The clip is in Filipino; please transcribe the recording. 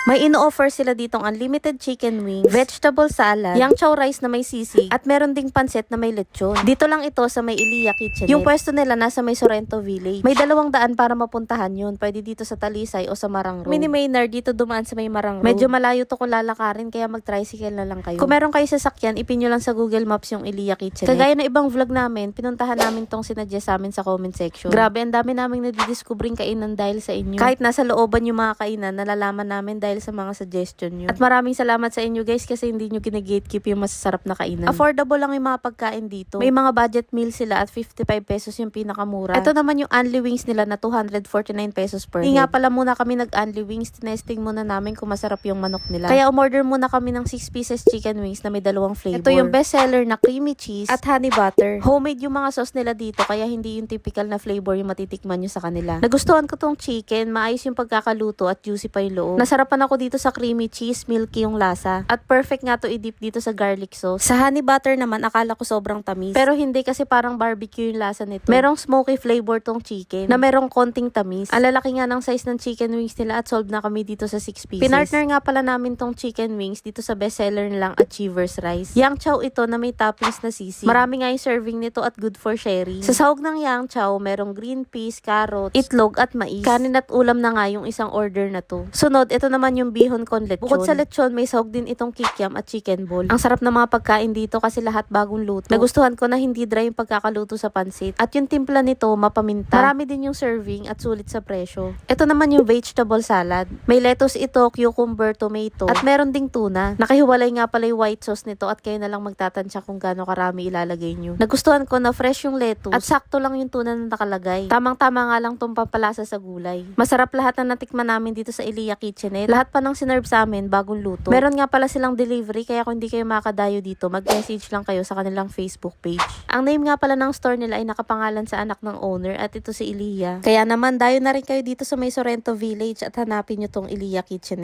May ino-offer sila ditong unlimited chicken wings, vegetable salad, yang chow rice na may sisig, at meron ding pansit na may lechon. Dito lang ito sa may Iliya Kitchen. Yung pwesto nila nasa may Sorrento Village. May 2 daan para mapuntahan yun. Pwede dito sa Talisay o sa Marang Road. Mini Maynard dito dumaan sa may Marang Road. Medyo malayo to kung lalakarin kaya mag-tricycle na lang kayo. Kung meron kayo sasakyan, ipin nyo lang sa Google Maps yung Iliya Kitchen. Kagaya ng ibang vlog namin, pinuntahan namin tong sinadya sa amin sa comment section. Grabe, ang dami naming nadidiscovering kainan dahil sa inyo. Kahit nasa looban yung mga kainan, nalalaman namin dahil sa mga suggestion nyo. At maraming salamat sa inyo guys kasi hindi nyo gine-gatekeep yung masasarap na kainan. Affordable lang yung mga pagkain dito. May mga budget meal sila at 55 pesos yung pinakamura. Ito naman yung Unli Wings nila na 249 pesos per head. Nga pala muna kami nag-Unli Wings, tinesting muna namin kung masarap yung manok nila. Kaya umorder muna kami ng 6 pieces chicken wings na may 2 flavor. Ito yung best seller na creamy cheese at honey butter. Homemade yung mga sauce nila dito kaya hindi yung typical na flavor yung matitikman nyo sa kanila. Nagustuhan ko tong chicken, maayos yung pagkakaluto at juicy pa yung loob. Nasarapan ako dito sa creamy cheese, milky yung lasa. At perfect nga to i-dip dito sa garlic sauce. Sa honey butter naman, akala ko sobrang tamis. Pero hindi kasi parang barbecue yung lasa nito. Merong smoky flavor tong chicken na merong konting tamis. Ang lalaki nga ng size ng chicken wings nila at sold na kami dito sa 6 pieces. Pinartner nga pala namin tong chicken wings dito sa bestseller nilang Achievers Rice. Yang chow ito na may toppings na sisig. Marami nga yung serving nito at good for sharing. Sa sahog ng yang chow, merong green peas, carrot, itlog at mais. Kanin at ulam na nga yung isang order na to. Sunod, ito naman yung bihon con lechon. Bukod sa lechon, may sahog din itong kikiam at chicken ball. Ang sarap ng mga pagkain dito kasi lahat bagong luto. Nagustuhan ko na hindi dry yung pagkakaluto sa pansit. At yung timpla nito, mapaminta. Marami din yung serving at sulit sa presyo. Ito naman yung vegetable salad. May lettuce ito, cucumber, tomato, at meron ding tuna. Nakahiwalay nga pala yung white sauce nito at kayo na lang magtatansya kung gaano karami ilalagay nyo. Nagustuhan ko na fresh yung lettuce at sakto lang yung tuna na nakalagay. Tamang-tama nga lang tong pampalasa sa gulay. Masarap lahat na natikman namin dito sa Iliya Kitchen. Lahat pa ng sinerve sa amin, bagong luto. Meron nga pala silang delivery kaya kung hindi kayo makadayo dito, mag-message lang kayo sa kanilang Facebook page. Ang name nga pala ng store nila ay nakapangalan sa anak ng owner at ito si Iliya. Kaya naman, dayo na rin kayo dito sa may Sorrento Village at hanapin nyo tong Iliya Kitchen.